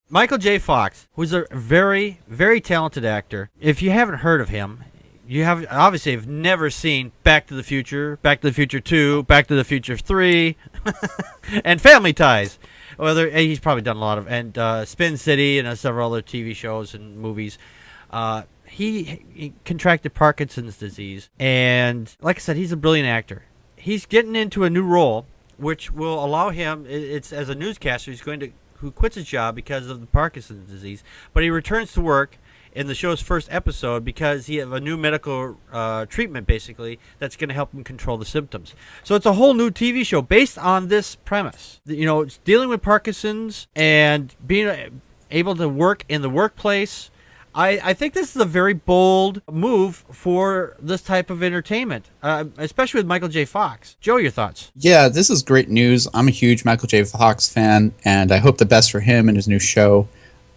Michael J. Fox, who's a very, very talented actor. If you haven't heard of him, you have never seen Back to the Future, Back to the Future 2, Back to the Future 3, and Family Ties. He's probably done a lot of, and Spin City and several other TV shows and movies. He contracted Parkinson's disease, and like I said, he's a brilliant actor. He's getting into a new role, which will allow him. It's as a newscaster. Who quits his job because of the Parkinson's disease, but he returns to work in the show's first episode because he has a new medical treatment, basically, that's going to help him control the symptoms. So it's a whole new TV show based on this premise. It's dealing with Parkinson's and being able to work in the workplace. I think this is a very bold move for this type of entertainment, especially with Michael J. Fox. Joe, your thoughts? Yeah, this is great news. I'm a huge Michael J. Fox fan, and I hope the best for him and his new show.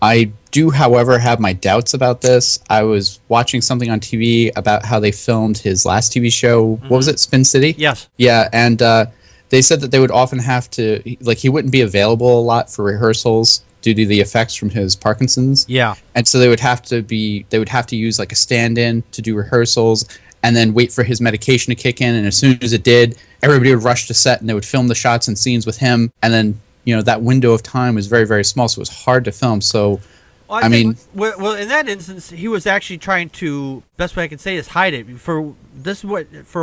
I do, however, have my doubts about this. I was watching something on TV about how they filmed his last TV show. Mm-hmm. What was it, Spin City? Yes. Yeah, and they said that they would often have to, he wouldn't be available a lot for rehearsals due to the effects from his Parkinson's. Yeah. And so they would have to use a stand-in to do rehearsals and then wait for his medication to kick in. And as soon as it did, everybody would rush to set and they would film the shots and scenes with him. And then, that window of time was very, very small, so it was hard to film. So, I mean, in that instance, he was actually trying to, best way I can say is hide it. For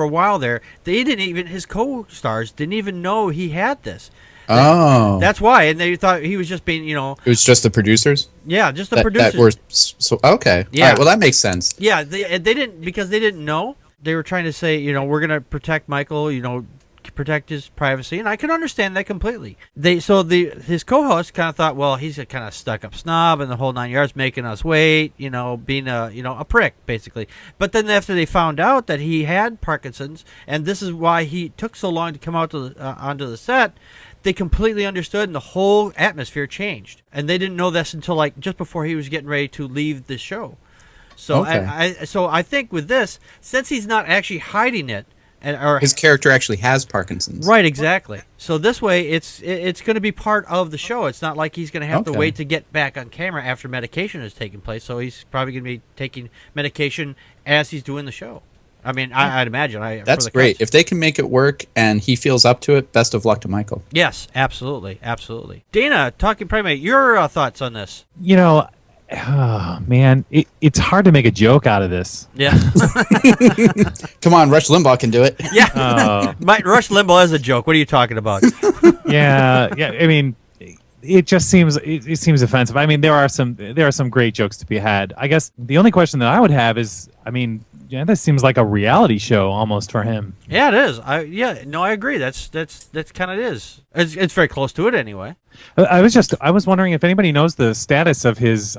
a while there, his co-stars didn't even know he had this. Oh, that's why, and they thought he was just being, It was just the producers. Yeah, just the producers. That were so okay. Yeah. All right, well, that makes sense. Yeah, they didn't know. They were trying to say, we're gonna protect Michael, protect his privacy, and I can understand that completely. His co-host kind of thought, well, he's a kind of stuck-up snob and the whole 9 yards, making us wait, being a prick, basically. But then after they found out that he had Parkinson's, and this is why he took so long to come out onto the set, they completely understood, and the whole atmosphere changed. And they didn't know this until just before he was getting ready to leave the show. So okay. I think with this, since he's not actually hiding it, or his character actually has Parkinson's. Right, exactly. So this way, it's going to be part of the show. It's not like he's going to have to wait to get back on camera after medication has taken place. So he's probably going to be taking medication as he's doing the show. I mean, I'd imagine. That's great. If they can make it work and he feels up to it, best of luck to Michael. Yes, absolutely, absolutely. Dana, talking primate, your thoughts on this? Oh, man, it's hard to make a joke out of this. Yeah. Come on, Rush Limbaugh can do it. Yeah. Rush Limbaugh is a joke. What are you talking about? Yeah. I mean, it just seems it seems offensive. I mean, there are some great jokes to be had. I guess the only question that I would have is, this seems like a reality show almost for him. Yeah, it is. I agree. That's kind of it is. It's very close to it anyway. I was wondering if anybody knows the status of his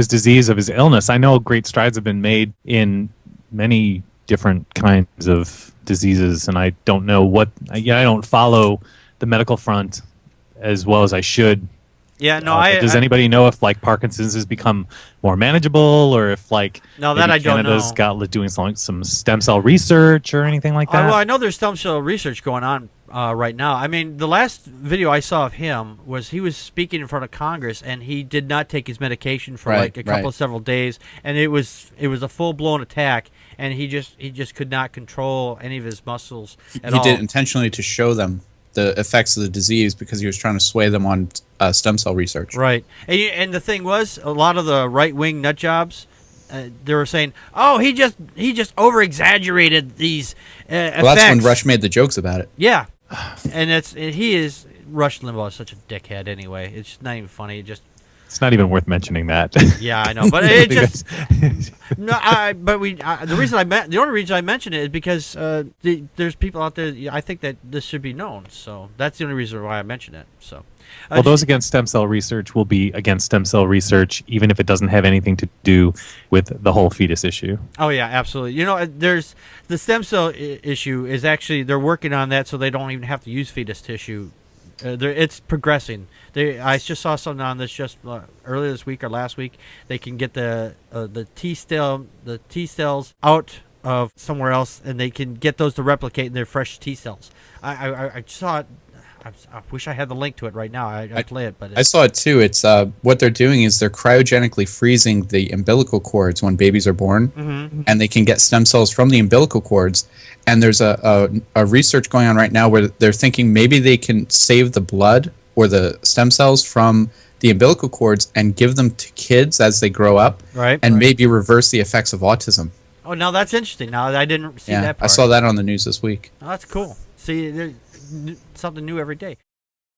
disease, of his illness. I know great strides have been made in many different kinds of diseases, and I don't know I don't follow the medical front as well as I should. Yeah, no. Does anybody know if Parkinson's has become more manageable, or if I don't know. Canada's got doing some stem cell research or anything like that? Well, I know there's stem cell research going on right now. I mean, the last video I saw of him was he was speaking in front of Congress, and he did not take his medication for several days, and it was a full blown attack, and he just could not control any of his muscles at all. He did it intentionally to show them the effects of the disease because he was trying to sway them on stem cell research. Right. And the thing was, a lot of the right-wing nut jobs, they were saying, "Oh, he just over-exaggerated these effects." Well, that's when Rush made the jokes about it. Yeah. And Rush Limbaugh is such a dickhead anyway. It's just not even funny. It's not even worth mentioning that. Yeah, I know, but it just no. The only reason I mention it is because there's people out there. I think that this should be known, so that's the only reason why I mention it. So, well, those against stem cell research will be against stem cell research, even if it doesn't have anything to do with the whole fetus issue. Oh yeah, absolutely. There's the stem cell issue is actually they're working on that, so they don't even have to use fetus tissue. It's progressing. I just saw something on this just earlier this week or last week. They can get the T cells out of somewhere else, and they can get those to replicate in their fresh T cells. I saw it. I wish I had the link to it right now. I play it, but I saw it too. It's what they're doing is they're cryogenically freezing the umbilical cords when babies are born, and they can get stem cells from the umbilical cords. And there's a research going on right now where they're thinking maybe they can save the blood or the stem cells from the umbilical cords and give them to kids as they grow up, and maybe reverse the effects of autism. Oh, now that's interesting. Now I didn't see that part. I saw that on the news this week. Oh, that's cool. See, there's something new every day.